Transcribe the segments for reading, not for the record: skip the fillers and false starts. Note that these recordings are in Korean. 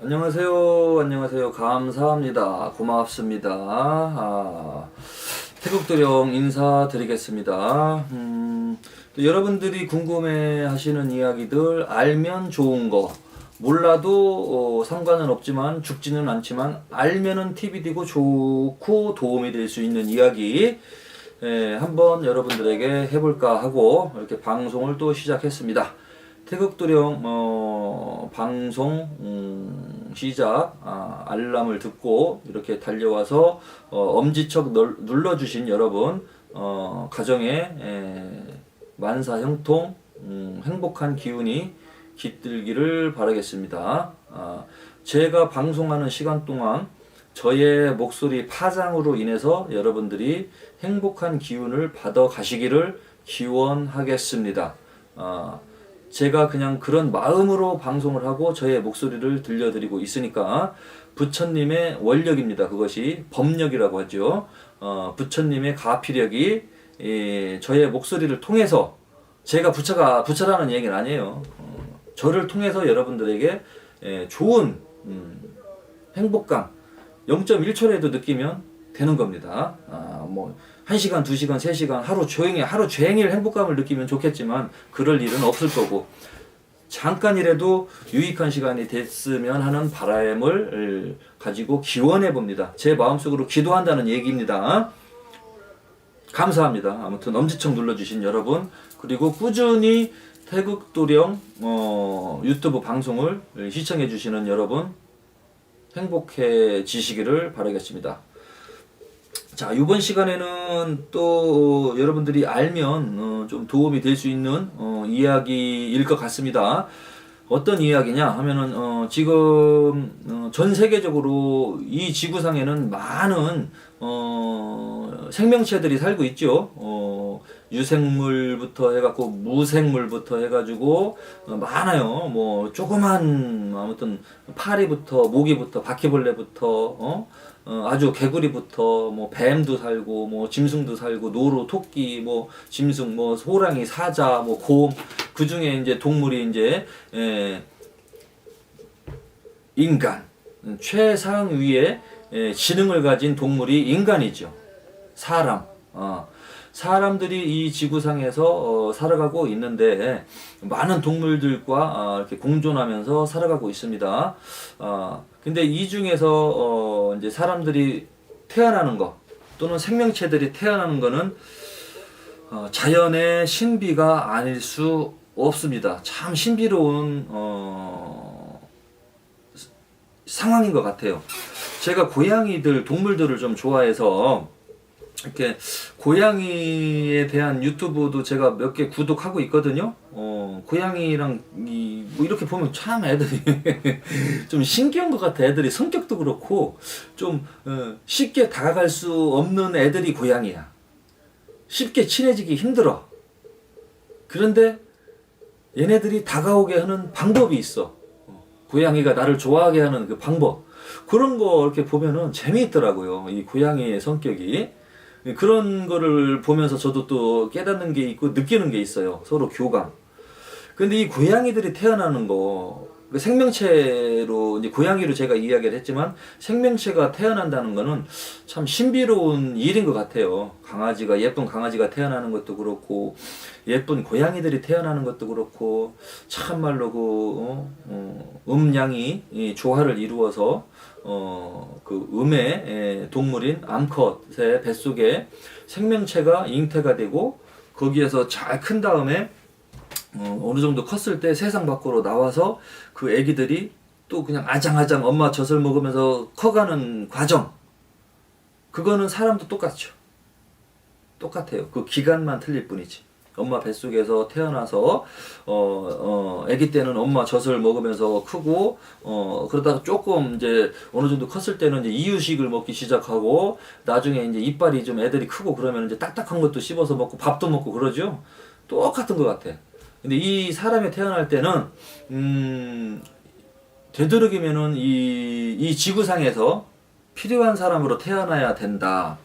안녕하세요. 안녕하세요. 감사합니다. 고맙습니다. 태국도령 인사드리겠습니다. 또 여러분들이 궁금해 하시는 이야기들, 알면 좋은 거, 몰라도 상관은 없지만 죽지는 않지만 알면은 팁이 되고 좋고 도움이 될 수 있는 이야기 한번 여러분들에게 해볼까 하고 이렇게 방송을 또 시작했습니다. 태극도령 방송 시작 알람을 듣고 이렇게 달려와서 엄지척 눌러주신 여러분 가정에 만사형통 행복한 기운이 깃들기를 바라겠습니다. 제가 방송하는 시간 동안 저의 목소리 파장으로 인해서 여러분들이 행복한 기운을 받아 가시기를 기원하겠습니다. 제가 그냥 그런 마음으로 방송을 하고 저의 목소리를 들려드리고 있으니까 부처님의 원력입니다. 그것이 법력이라고 하죠. 부처님의 가피력이 저의 목소리를 통해서, 제가 부처라는 얘기는 아니에요. 저를 통해서 여러분들에게 좋은 행복감 0.1초라도 느끼면 되는 겁니다. 뭐 1시간, 2시간, 3시간 하루 종일 행복감을 느끼면 좋겠지만 그럴 일은 없을 거고, 잠깐이라도 유익한 시간이 됐으면 하는 바람을 가지고 기원해 봅니다. 제 마음속으로 기도한다는 얘기입니다. 감사합니다. 아무튼 엄지척 눌러주신 여러분, 그리고 꾸준히 태극도령 유튜브 방송을 시청해 주시는 여러분, 행복해지시기를 바라겠습니다. 자, 이번 시간에는 또 여러분들이 알면 좀 도움이 될 수 있는 이야기일 것 같습니다. 어떤 이야기냐 하면은 지금 전 세계적으로 이 지구상에는 많은 생명체들이 살고 있죠. 유생물부터 해갖고 무생물부터 해가지고 많아요. 뭐 조그만 아무튼 파리부터 모기부터 바퀴벌레부터 아주 개구리부터 뭐 뱀도 살고 뭐 짐승도 살고 노루, 토끼, 뭐 짐승, 뭐 호랑이, 사자, 뭐 곰, 그 중에 이제 동물이 이제 인간, 최상위의 지능을 가진 동물이 인간이죠. 사람. 사람들이 이 지구상에서 살아가고 있는데 많은 동물들과 이렇게 공존하면서 살아가고 있습니다. 근데 이 중에서 이제 사람들이 태어나는 것 또는 생명체들이 태어나는 것은 자연의 신비가 아닐 수 없습니다. 참 신비로운 상황인 것 같아요. 제가 고양이들, 동물들을 좀 좋아해서 이렇게 고양이에 대한 유튜브도 제가 몇 개 구독하고 있거든요. 고양이랑 뭐 이렇게 보면 참 애들이 좀 신기한 것 같아. 애들이 성격도 그렇고 좀 쉽게 다가갈 수 없는 애들이 고양이야. 쉽게 친해지기 힘들어. 그런데 얘네들이 다가오게 하는 방법이 있어. 고양이가 나를 좋아하게 하는 그 방법. 그런 거 이렇게 보면은 재미있더라고요. 이 고양이의 성격이. 그런 거를 보면서 저도 또 깨닫는 게 있고 느끼는 게 있어요. 서로 교감. 근데 이 고양이들이 태어나는 거, 생명체로, 이제 고양이로 제가 이야기를 했지만 생명체가 태어난다는 거는 참 신비로운 일인 것 같아요. 예쁜 강아지가 태어나는 것도 그렇고, 예쁜 고양이들이 태어나는 것도 그렇고, 참말로 음양이 조화를 이루어서 그 음의 동물인 암컷의 뱃속에 생명체가 잉태가 되고 거기에서 잘 큰 다음에 어느 정도 컸을 때 세상 밖으로 나와서 그 애기들이 또 그냥 아장아장 엄마 젖을 먹으면서 커가는 과정, 그거는 사람도 똑같죠. 똑같아요. 그 기간만 틀릴 뿐이지. 엄마 뱃속에서 태어나서 아기 때는 엄마 젖을 먹으면서 크고 그러다가 조금 이제 어느 정도 컸을 때는 이제 이유식을 먹기 시작하고 나중에 이제 이빨이 좀 애들이 크고 그러면 이제 딱딱한 것도 씹어서 먹고 밥도 먹고 그러죠. 똑같은 것 같아. 근데 이 사람이 태어날 때는 되도록이면은 이 지구상에서 필요한 사람으로 태어나야 된다.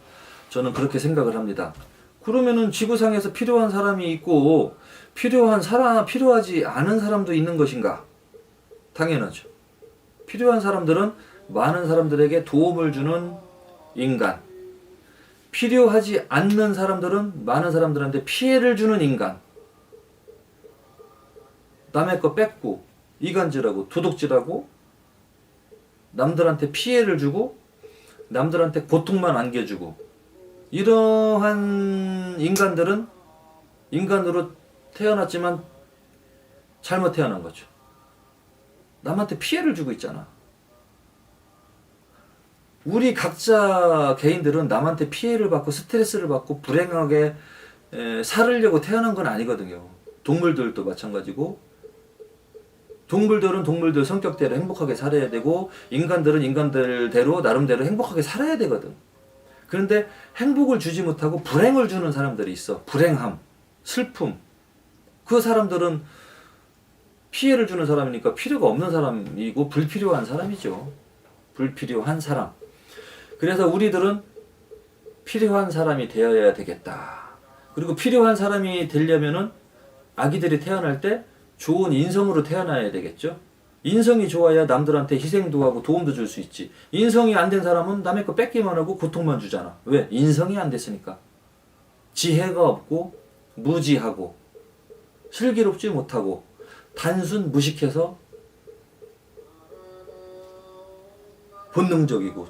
저는 그렇게 생각을 합니다. 그러면은 지구상에서 필요한 사람이 있고 필요하지 않은 사람도 있는 것인가? 당연하죠. 필요한 사람들은 많은 사람들에게 도움을 주는 인간. 필요하지 않는 사람들은 많은 사람들한테 피해를 주는 인간. 남의 거 뺏고 이간질하고 도둑질하고 남들한테 피해를 주고 남들한테 고통만 안겨주고 이러한 인간들은 인간으로 태어났지만 잘못 태어난 거죠. 남한테 피해를 주고 있잖아. 우리 각자 개인들은 남한테 피해를 받고 스트레스를 받고 불행하게 살으려고 태어난 건 아니거든요. 동물들도 마찬가지고 동물들은 동물들 성격대로 행복하게 살아야 되고 인간들은 인간들대로 나름대로 행복하게 살아야 되거든. 그런데 행복을 주지 못하고 불행을 주는 사람들이 있어. 불행함, 슬픔. 그 사람들은 피해를 주는 사람이니까 필요가 없는 사람이고 불필요한 사람이죠. 불필요한 사람. 그래서 우리들은 필요한 사람이 되어야 되겠다. 그리고 필요한 사람이 되려면은 아기들이 태어날 때 좋은 인성으로 태어나야 되겠죠. 인성이 좋아야 남들한테 희생도 하고 도움도 줄 수 있지. 인성이 안 된 사람은 남의 거 뺏기만 하고 고통만 주잖아. 왜? 인성이 안 됐으니까. 지혜가 없고 무지하고 슬기롭지 못하고 단순 무식해서 본능적이고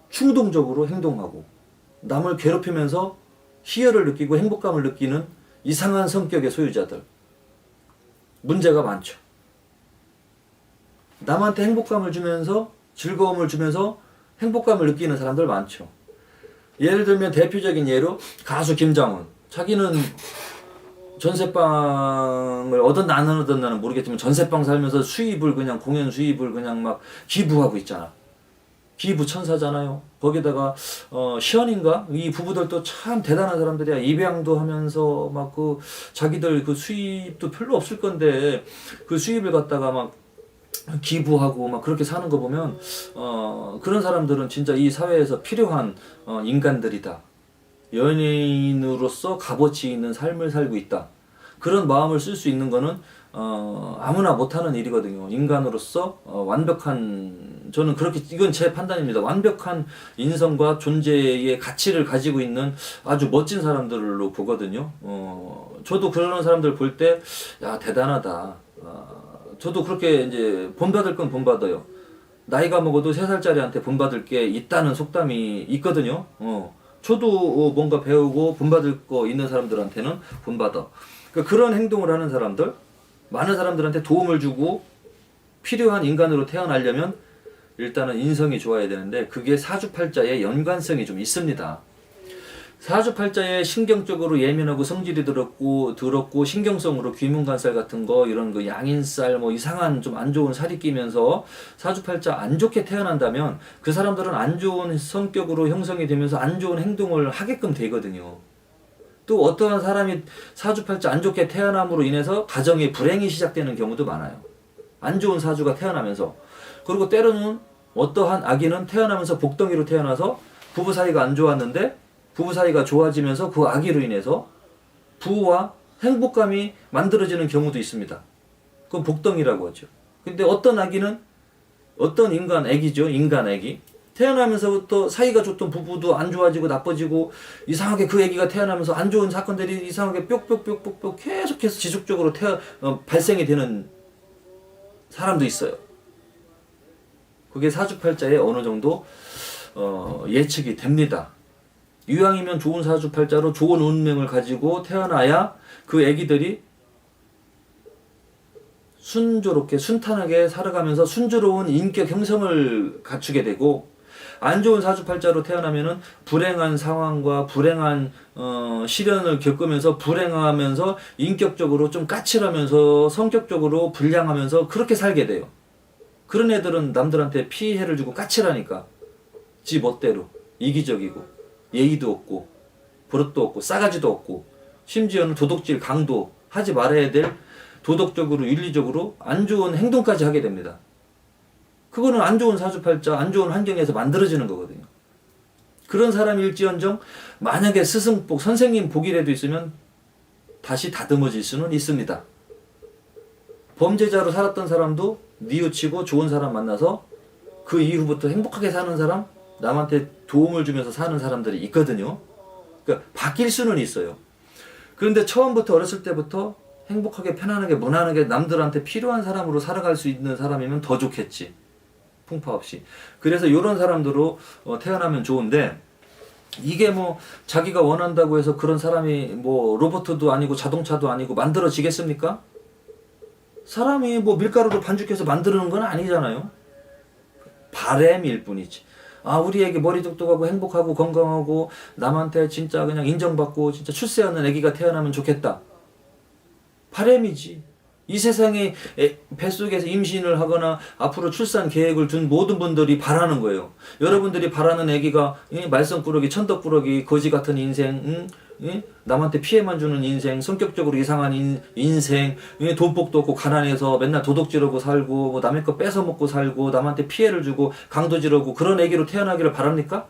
충동적으로 행동하고 남을 괴롭히면서 희열을 느끼고 행복감을 느끼는 이상한 성격의 소유자들. 문제가 많죠. 남한테 행복감을 주면서 즐거움을 주면서 행복감을 느끼는 사람들 많죠. 예를 들면 대표적인 예로 가수 김장훈. 자기는 전세방을 얻었나 안 얻었나는 모르겠지만 전세방 살면서 수입을 그냥 공연 수입을 그냥 막 기부하고 있잖아. 기부 천사잖아요. 거기다가 시연인가 이 부부들도 참 대단한 사람들이야. 입양도 하면서 막 그 자기들 그 수입도 별로 없을 건데 그 수입을 갖다가 막 기부하고 막 그렇게 사는 거 보면 그런 사람들은 진짜 이 사회에서 필요한 인간들이다. 연예인으로서 값어치 있는 삶을 살고 있다. 그런 마음을 쓸 수 있는 거는 아무나 못하는 일이거든요. 인간으로서 완벽한, 저는 그렇게, 이건 제 판단입니다. 완벽한 인성과 존재의 가치를 가지고 있는 아주 멋진 사람들로 보거든요. 저도 그런 사람들 볼 때, 야, 대단하다. 저도 그렇게 이제 본받을 건 본받아요. 나이가 먹어도 3살짜리한테 본받을 게 있다는 속담이 있거든요. 저도 뭔가 배우고 본받을 거 있는 사람들한테는 본받아. 그러니까 그런 행동을 하는 사람들, 많은 사람들한테 도움을 주고 필요한 인간으로 태어나려면 일단은 인성이 좋아야 되는데 그게 사주팔자의 연관성이 좀 있습니다. 사주팔자에 신경적으로 예민하고 성질이 더럽고 신경성으로 귀문간살 같은 거 이런 거 양인살 뭐 이상한 좀 안 좋은 살이 끼면서 사주팔자 안 좋게 태어난다면 그 사람들은 안 좋은 성격으로 형성이 되면서 안 좋은 행동을 하게끔 되거든요. 또 어떠한 사람이 사주팔자 안 좋게 태어남으로 인해서 가정의 불행이 시작되는 경우도 많아요. 안 좋은 사주가 태어나면서. 그리고 때로는 어떠한 아기는 태어나면서 복덩이로 태어나서 부부 사이가 안 좋았는데 부부 사이가 좋아지면서 그 아기로 인해서 부와 행복감이 만들어지는 경우도 있습니다. 그건 복덩이라고 하죠. 근데 어떤 아기는 어떤 인간 아기죠. 인간 아기. 태어나면서부터 사이가 좋던 부부도 안 좋아지고 나빠지고 이상하게 그 아기가 태어나면서 안 좋은 사건들이 이상하게 뾱뾱뾱뾱 계속해서 지속적으로 발생이 되는 사람도 있어요. 그게 사주팔자에 어느 정도 예측이 됩니다. 이왕이면 좋은 사주팔자로 좋은 운명을 가지고 태어나야 그 아기들이 순조롭게 순탄하게 살아가면서 순조로운 인격 형성을 갖추게 되고 안 좋은 사주팔자로 태어나면은 불행한 상황과 불행한 시련을 겪으면서 불행하면서 인격적으로 좀 까칠하면서 성격적으로 불량하면서 그렇게 살게 돼요. 그런 애들은 남들한테 피해를 주고 까칠하니까 지 멋대로 이기적이고 예의도 없고 버릇도 없고 싸가지도 없고 심지어는 도둑질 강도 하지 말아야 될 도덕적으로 윤리적으로 안 좋은 행동까지 하게 됩니다. 그거는 안 좋은 사주팔자, 안 좋은 환경에서 만들어지는 거거든요. 그런 사람일지언정 만약에 스승복, 선생님 복이라도 있으면 다시 다듬어질 수는 있습니다. 범죄자로 살았던 사람도 뉘우치고 좋은 사람 만나서 그 이후부터 행복하게 사는 사람, 남한테 도움을 주면서 사는 사람들이 있거든요. 그러니까 바뀔 수는 있어요. 그런데 처음부터 어렸을 때부터 행복하게 편안하게 무난하게 남들한테 필요한 사람으로 살아갈 수 있는 사람이면 더 좋겠지. 풍파 없이. 그래서 이런 사람들로 태어나면 좋은데, 이게 뭐 자기가 원한다고 해서 그런 사람이 뭐 로봇도 아니고 자동차도 아니고 만들어지겠습니까? 사람이 뭐 밀가루로 반죽해서 만드는 건 아니잖아요. 바램일 뿐이지. 아, 우리 애기 머리 똑똑하고 행복하고 건강하고 남한테 진짜 그냥 인정받고 진짜 출세하는 애기가 태어나면 좋겠다. 바램이지. 이 세상에 뱃속에서 임신을 하거나 앞으로 출산 계획을 둔 모든 분들이 바라는 거예요. 여러분들이 바라는 애기가 말썽꾸러기, 천덕꾸러기, 거지 같은 인생, 남한테 피해만 주는 인생, 성격적으로 이상한 인생, 돈복도 없고 가난해서 맨날 도둑질하고 살고 뭐 남의 거 뺏어먹고 살고 남한테 피해를 주고 강도질하고 그런 애기로 태어나기를 바랍니까?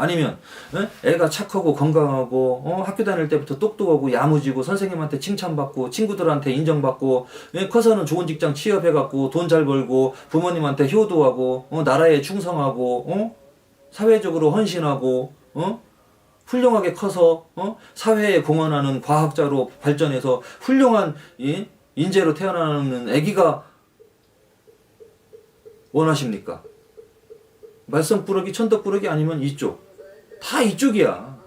아니면 애가 착하고 건강하고 학교 다닐 때부터 똑똑하고 야무지고 선생님한테 칭찬받고 친구들한테 인정받고 커서는 좋은 직장 취업해갖고 돈 잘 벌고 부모님한테 효도하고 나라에 충성하고 사회적으로 헌신하고 훌륭하게 커서 사회에 공헌하는 과학자로 발전해서 훌륭한 인재로 태어나는 아기가 원하십니까? 말썽꾸러기 천덕꾸러기 아니면 이쪽. 다 이쪽이야.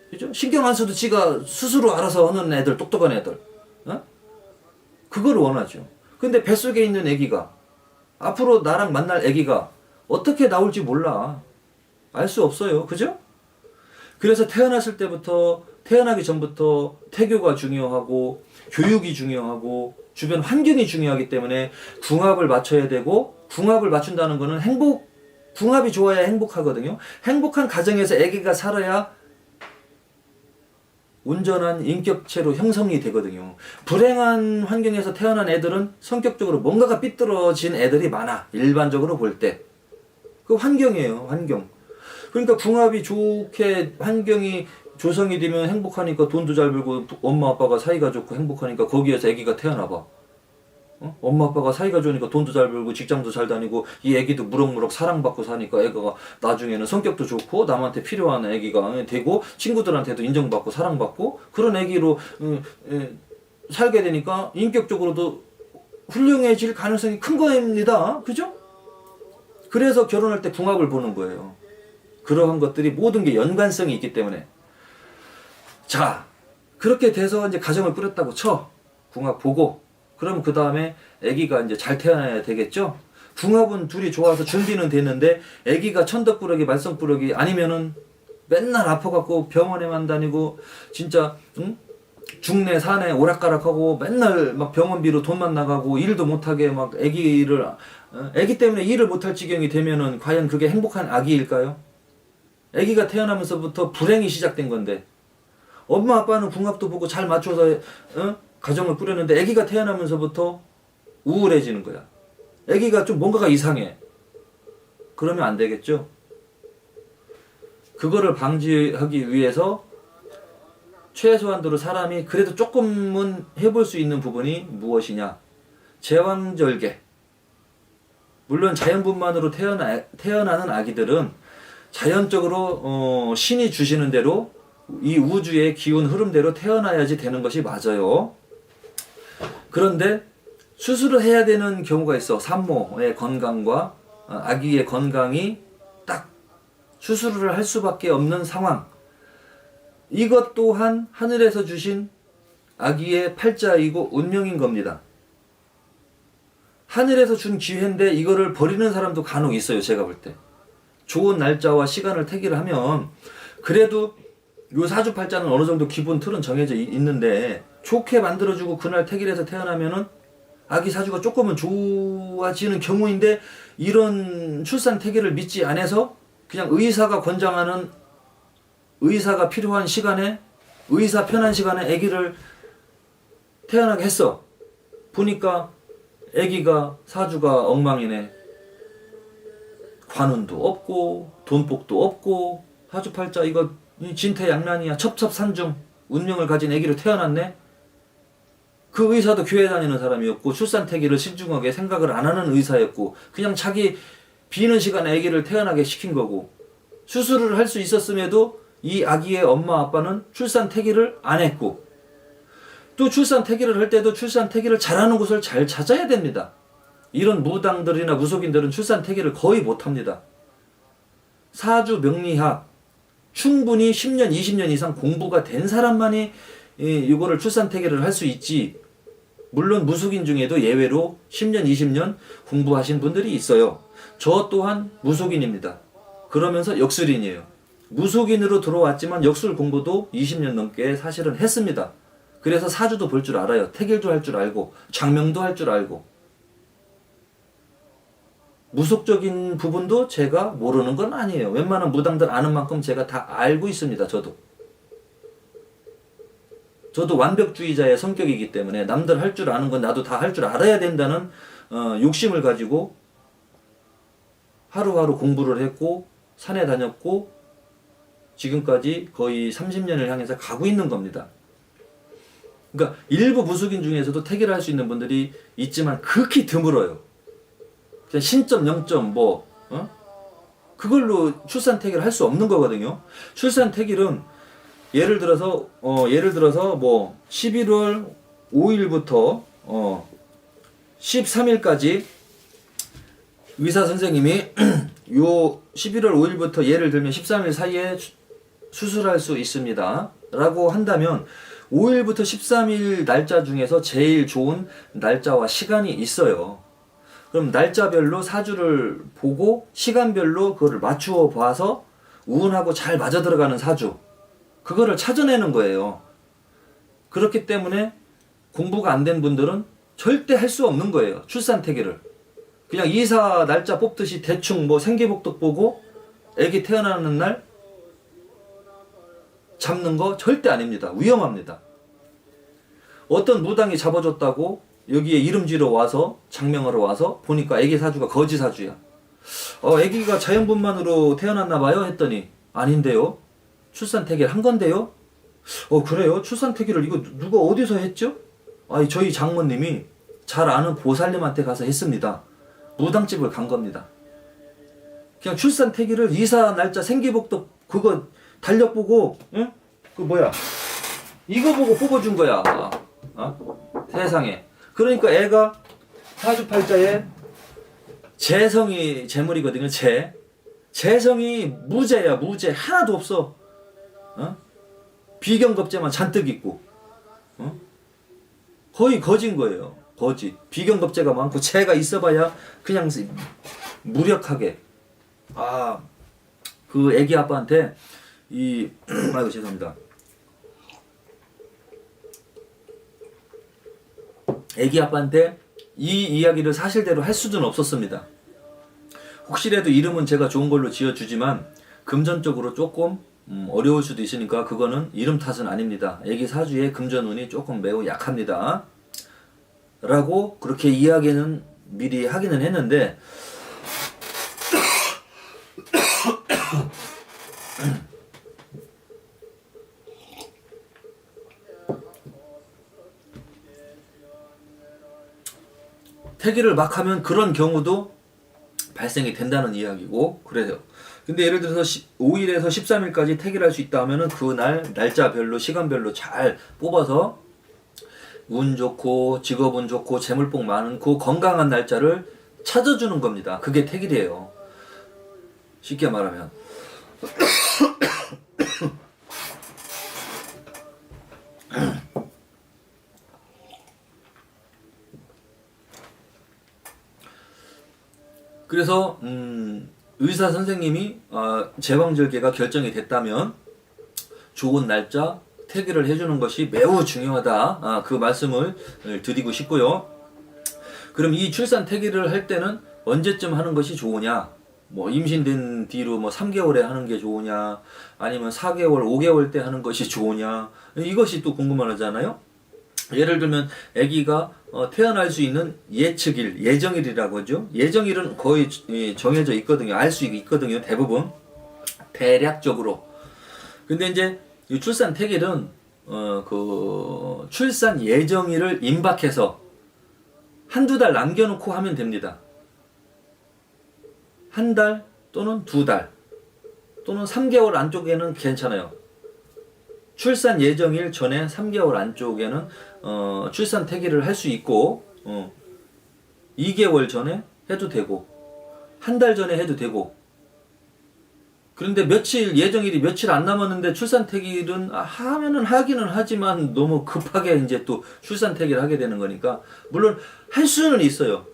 그죠? 신경 안 써도 지가 스스로 알아서 하는 애들, 똑똑한 애들. 그걸 원하죠. 근데 뱃속에 있는 애기가, 앞으로 나랑 만날 애기가 어떻게 나올지 몰라. 알 수 없어요. 그죠? 그래서 태어나기 전부터 태교가 중요하고, 교육이 중요하고, 주변 환경이 중요하기 때문에 궁합을 맞춰야 되고, 궁합을 맞춘다는 거는 궁합이 좋아야 행복하거든요. 행복한 가정에서 아기가 살아야 온전한 인격체로 형성이 되거든요. 불행한 환경에서 태어난 애들은 성격적으로 뭔가가 삐뚤어진 애들이 많아. 일반적으로 볼 때. 그 환경이에요. 환경. 그러니까 궁합이 좋게 환경이 조성이 되면 행복하니까 돈도 잘 벌고 엄마 아빠가 사이가 좋고 행복하니까 거기에서 아기가 태어나 봐. 엄마 아빠가 사이가 좋으니까 돈도 잘 벌고 직장도 잘 다니고 이 애기도 무럭무럭 사랑받고 사니까 애가 나중에는 성격도 좋고 남한테 필요한 애기가 되고 친구들한테도 인정받고 사랑받고 그런 애기로 살게 되니까 인격적으로도 훌륭해질 가능성이 큰 겁니다. 그죠? 그래서 결혼할 때 궁합을 보는 거예요. 그러한 것들이 모든 게 연관성이 있기 때문에. 자, 그렇게 돼서 이제 가정을 꾸렸다고 쳐. 궁합 보고. 그럼 그 다음에 아기가 이제 잘 태어나야 되겠죠? 궁합은 둘이 좋아서 준비는 됐는데 아기가 천덕꾸러기 말썽꾸러기 아니면은 맨날 아파갖고 병원에만 다니고 진짜 중내 산에 오락가락하고 맨날 막 병원비로 돈만 나가고 일도 못하게 막 아기 때문에 일을 못할 지경이 되면은 과연 그게 행복한 아기일까요? 아기가 태어나면서부터 불행이 시작된 건데 엄마 아빠는 궁합도 보고 잘 맞춰서 가정을 꾸렸는데 아기가 태어나면서부터 우울해지는 거야. 아기가 좀 뭔가가 이상해. 그러면 안 되겠죠? 그거를 방지하기 위해서 최소한도로 사람이 그래도 조금은 해볼 수 있는 부분이 무엇이냐? 제왕절개. 물론 자연분만으로 태어나는 아기들은 자연적으로 신이 주시는 대로 이 우주의 기운 흐름대로 태어나야지 되는 것이 맞아요. 그런데 수술을 해야 되는 경우가 있어. 산모의 건강과 아기의 건강이 딱 수술을 할 수밖에 없는 상황. 이것 또한 하늘에서 주신 아기의 팔자이고 운명인 겁니다. 하늘에서 준 기회인데 이거를 버리는 사람도 간혹 있어요. 제가 볼 때. 좋은 날짜와 시간을 택일을 하면 그래도 요 사주팔자는 어느 정도 기본 틀은 정해져 있는데 좋게 만들어주고 그날 택일해서 태어나면은 아기 사주가 조금은 좋아지는 경우인데 이런 출산 택일을 믿지 않아서 그냥 의사가 권장하는 의사가 필요한 시간에 의사 편한 시간에 아기를 태어나게 했어. 보니까 아기가 사주가 엉망이네. 관운도 없고 돈복도 없고 사주팔자 이거 진퇴양난이야. 첩첩산중 운명을 가진 아기로 태어났네. 그 의사도 교회 다니는 사람이었고 출산 태기를 신중하게 생각을 안 하는 의사였고 그냥 자기 비는 시간에 아기를 태어나게 시킨 거고 수술을 할 수 있었음에도 이 아기의 엄마 아빠는 출산 태기를 안 했고 또 출산 태기를 할 때도 출산 태기를 잘하는 곳을 잘 찾아야 됩니다. 이런 무당들이나 무속인들은 출산 태기를 거의 못합니다. 사주 명리학 충분히 10년 20년 이상 공부가 된 사람만이 이거를 출산 태기를 할 수 있지. 물론 무속인 중에도 예외로 10년 20년 공부하신 분들이 있어요. 저 또한 무속인입니다. 그러면서 역술인이에요. 무속인으로 들어왔지만 역술 공부도 20년 넘게 사실은 했습니다. 그래서 사주도 볼 줄 알아요. 태길도 할 줄 알고 장명도 할 줄 알고 무속적인 부분도 제가 모르는 건 아니에요. 웬만한 무당들 아는 만큼 제가 다 알고 있습니다. 저도 완벽주의자의 성격이기 때문에 남들 할 줄 아는 건 나도 다 할 줄 알아야 된다는 욕심을 가지고 하루하루 공부를 했고 산에 다녔고 지금까지 거의 30년을 향해서 가고 있는 겁니다. 그러니까 일부 무속인 중에서도 태기를 할 수 있는 분들이 있지만 극히 드물어요. 그냥 신점 0점 그걸로 출산 태기를 할 수 없는 거거든요. 출산 태기는 예를 들어서 뭐 11월 5일부터 13일까지 의사 선생님이 요 11월 5일부터 예를 들면 13일 사이에 수술할 수 있습니다. 라고 한다면 5일부터 13일 날짜 중에서 제일 좋은 날짜와 시간이 있어요. 그럼 날짜별로 사주를 보고 시간별로 그거를 맞추어 봐서 운하고 잘 맞아 들어가는 사주 그거를 찾아내는 거예요. 그렇기 때문에 공부가 안 된 분들은 절대 할 수 없는 거예요. 출산 태기를. 그냥 이사 날짜 뽑듯이 대충 뭐 생기복도 보고 애기 태어나는 날 잡는 거 절대 아닙니다. 위험합니다. 어떤 무당이 잡아줬다고 여기에 이름지러 와서 장명하러 와서 보니까 애기 사주가 거지 사주야. 애기가 자연분만으로 태어났나 봐요 했더니 아닌데요. 출산 태기를 한 건데요. 그래요? 출산 태기를 이거 누가 어디서 했죠? 저희 장모님이 잘 아는 보살님한테 가서 했습니다. 무당집을 간 겁니다. 그냥 출산 태기를 이사 날짜 생기복도 그거 달력 보고 응? 그 뭐야 이거 보고 뽑아준 거야. 세상에. 그러니까 애가 사주팔자에 재성이 재물이거든요. 재성이 무재야. 무재 하나도 없어. 비경겁재만 잔뜩 있고 거의 거진 거예요. 거지. 비경겁재가 많고 재가 있어봐야 그냥 무력하게 그 애기 아빠한테 죄송합니다. 애기 아빠한테 이 이야기를 사실대로 할 수는 없었습니다. 혹시라도 이름은 제가 좋은 걸로 지어주지만 금전적으로 조금 어려울 수도 있으니까 그거는 이름 탓은 아닙니다. 애기 사주의 금전운이 조금 매우 약합니다. 라고 그렇게 이야기는 미리 하기는 했는데 태기를 막 하면 그런 경우도 발생이 된다는 이야기고 그래요. 근데 예를 들어서 5일에서 13일까지 태기를 할 수 있다 하면은 그날 날짜별로 시간별로 잘 뽑아서 운 좋고 직업운 좋고 재물복 많은 그 건강한 날짜를 찾아주는 겁니다. 그게 태길이에요. 쉽게 말하면 그래서 의사 선생님이 제왕절개가 결정이 됐다면 좋은 날짜 태기를 해주는 것이 매우 중요하다. 그 말씀을 드리고 싶고요. 그럼 이 출산 태기를 할 때는 언제쯤 하는 것이 좋으냐? 뭐 임신된 뒤로 뭐 3개월에 하는 게 좋으냐? 아니면 4개월, 5개월 때 하는 것이 좋으냐? 이것이 또 궁금하잖아요. 예를 들면 아기가 태어날 수 있는 예측일, 예정일이라고 하죠. 예정일은 거의 정해져 있거든요. 알 수 있거든요. 대부분 대략적으로. 근데 이제 이 출산 태길은 그 출산 예정일을 임박해서 한두 달 남겨놓고 하면 됩니다. 한 달 또는 두 달 또는 3개월 안쪽에는 괜찮아요. 출산 예정일 전에 3개월 안쪽에는 출산 태기를 할 수 있고 2개월 전에 해도 되고 한 달 전에 해도 되고. 그런데 예정일이 며칠 안 남았는데 출산 태기는 하면은 하기는 하지만 너무 급하게 이제 또 출산 태기를 하게 되는 거니까 물론 할 수는 있어요.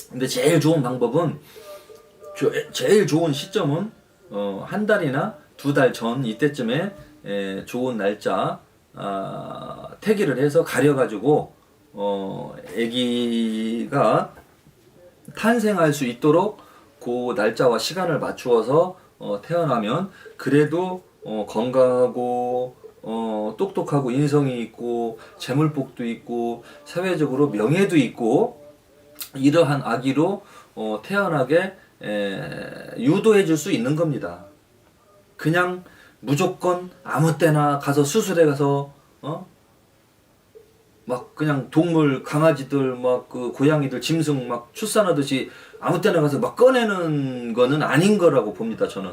근데 제일 좋은 방법은 제일 좋은 시점은 한 달이나 두 달 전 이때쯤에 좋은 날짜 태기를 해서 가려가지고 아기가 탄생할 수 있도록 그 날짜와 시간을 맞추어서 태어나면 그래도 건강하고 똑똑하고 인성이 있고 재물복도 있고 사회적으로 명예도 있고 이러한 아기로 태어나게 유도해 줄 수 있는 겁니다. 그냥 무조건 아무 때나 가서 수술해 가서 막 그냥 동물 강아지들 막 그 고양이들 짐승 막 출산하듯이 아무 때나 가서 막 꺼내는 거는 아닌 거라고 봅니다. 저는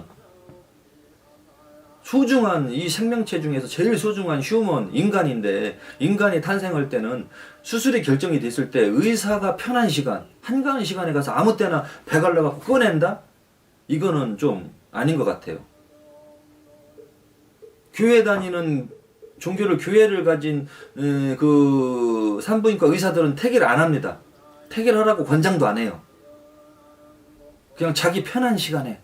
소중한 이 생명체 중에서 제일 소중한 휴먼 인간인데 인간이 탄생할 때는 수술이 결정이 됐을 때 의사가 편한 시간 한가한 시간에 가서 아무 때나 배 갈라갖고 꺼낸다? 이거는 좀 아닌 것 같아요. 교회 다니는 교회를 가진 그 산부인과 의사들은 태기를 안 합니다. 태기를 하라고 권장도 안 해요. 그냥 자기 편한 시간에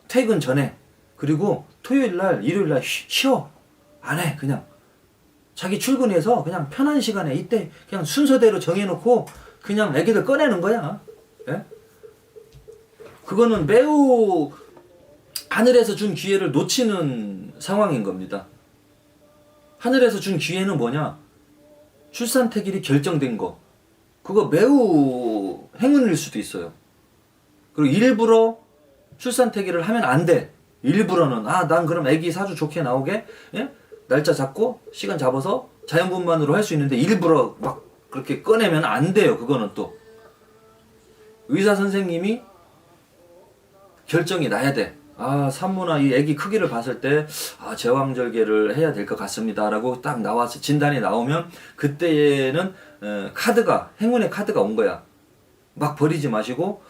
퇴근 전에 그리고 토요일날 일요일날 쉬어 안 해. 그냥 자기 출근해서 그냥 편한 시간에 이때 그냥 순서대로 정해놓고 그냥 애기들 꺼내는 거야. 그거는 매우 하늘에서 준 기회를 놓치는 상황인 겁니다. 하늘에서 준 기회는 뭐냐? 출산 태길이 결정된 거. 그거 매우 행운일 수도 있어요. 그리고 일부러 출산 태길을 하면 안 돼. 일부러는 난 그럼 애기 사주 좋게 나오게 날짜 잡고 시간 잡아서 자연분만으로 할 수 있는데 일부러 막 그렇게 꺼내면 안 돼요. 그거는 또 의사 선생님이 결정이 나야 돼. 산모나 이 아기 크기를 봤을 때 제왕절개를 해야 될 것 같습니다 라고 딱 나와서 진단이 나오면 그때에는 행운의 카드가 온 거야. 막 버리지 마시고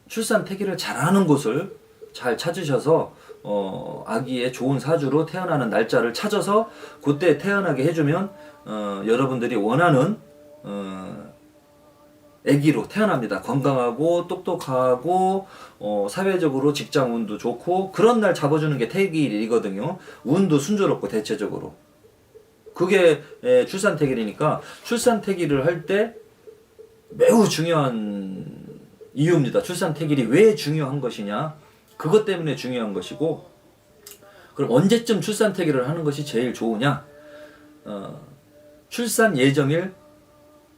출산 태기를 잘하는 곳을 잘 찾으셔서 아기의 좋은 사주로 태어나는 날짜를 찾아서 그때 태어나게 해주면 여러분들이 원하는 아기로 태어납니다. 건강하고 똑똑하고 사회적으로 직장 운도 좋고 그런 날 잡아주는 게 태기일이거든요. 운도 순조롭고 대체적으로 그게 출산 태기이니까 출산 태기를 할 때 매우 중요한 이유입니다. 출산 태기이 왜 중요한 것이냐? 그것 때문에 중요한 것이고, 그럼 언제쯤 출산 태기를 하는 것이 제일 좋으냐? 출산 예정일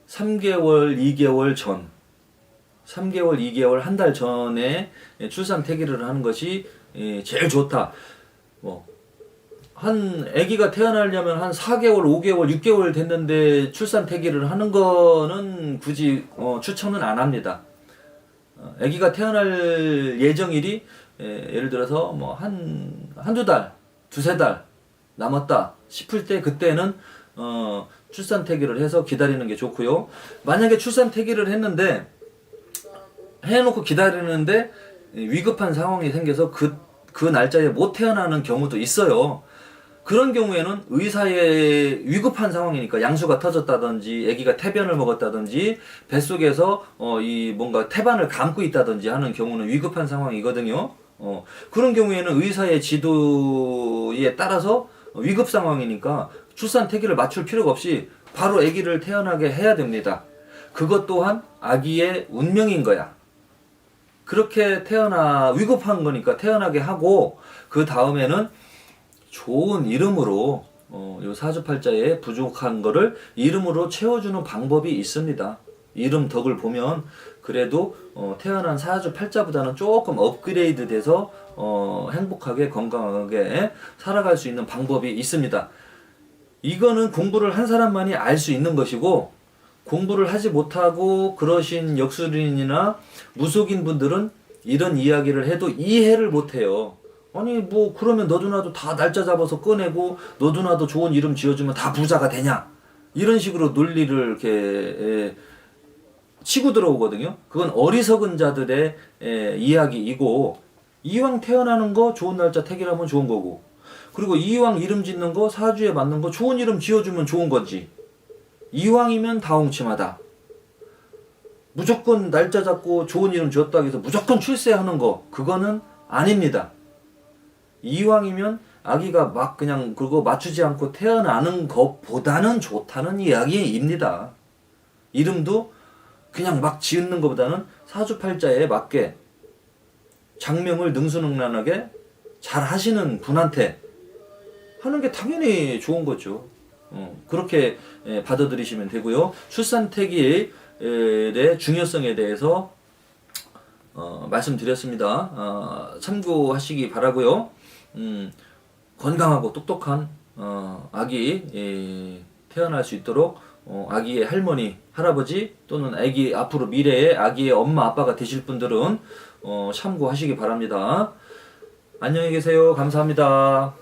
3개월, 2개월 전, 3개월, 2개월, 한 달 전에 출산 태기를 하는 것이 제일 좋다. 아기가 태어나려면 한 4개월, 5개월, 6개월 됐는데 출산 태기를 하는 거는 굳이 추천은 안 합니다. 아기가 태어날 예정일이 예를 들어서 한두 달, 두세 달 남았다 싶을 때 그때는 출산 태기를 해서 기다리는 게 좋고요. 만약에 출산 태기를 해놓고 기다리는데 위급한 상황이 생겨서 그 날짜에 못 태어나는 경우도 있어요. 그런 경우에는 의사의 위급한 상황이니까 양수가 터졌다든지 아기가 태변을 먹었다든지 뱃속에서 뭔가 태반을 감고 있다든지 하는 경우는 위급한 상황이거든요. 그런 경우에는 의사의 지도에 따라서 위급 상황이니까 출산 태기를 맞출 필요가 없이 바로 아기를 태어나게 해야 됩니다. 그것 또한 아기의 운명인 거야. 그렇게 위급한 거니까 태어나게 하고 그 다음에는 좋은 이름으로 요 사주팔자에 부족한 거를 이름으로 채워주는 방법이 있습니다. 이름 덕을 보면 그래도 태어난 사주팔자보다는 조금 업그레이드 돼서 행복하게 건강하게 살아갈 수 있는 방법이 있습니다. 이거는 공부를 한 사람만이 알 수 있는 것이고, 공부를 하지 못하고 그러신 역술인이나 무속인 분들은 이런 이야기를 해도 이해를 못해요. 아니 뭐 그러면 너도 나도 다 날짜 잡아서 꺼내고 너도 나도 좋은 이름 지어주면 다 부자가 되냐, 이런 식으로 논리를 이렇게 치고 들어오거든요. 그건 어리석은 자들의 이야기이고, 이왕 태어나는 거 좋은 날짜 택이라면 좋은 거고, 그리고 이왕 이름 짓는 거 사주에 맞는 거 좋은 이름 지어주면 좋은 거지. 이왕이면 다홍침하다. 무조건 날짜 잡고 좋은 이름 지었다고 해서 무조건 출세하는 거, 그거는 아닙니다. 이왕이면 아기가 막 그냥 그거 맞추지 않고 태어나는 것보다는 좋다는 이야기입니다. 이름도 그냥 막 지은 것보다는 사주팔자에 맞게 장명을 능수능란하게 잘 하시는 분한테 하는 게 당연히 좋은 거죠. 그렇게 받아들이시면 되고요. 출산택일의 중요성에 대해서 말씀드렸습니다. 참고하시기 바라고요. 건강하고 똑똑한 아기 태어날 수 있도록 아기의 할머니, 할아버지 또는 아기 앞으로 미래의 아기의 엄마, 아빠가 되실 분들은 참고하시기 바랍니다. 안녕히 계세요. 감사합니다.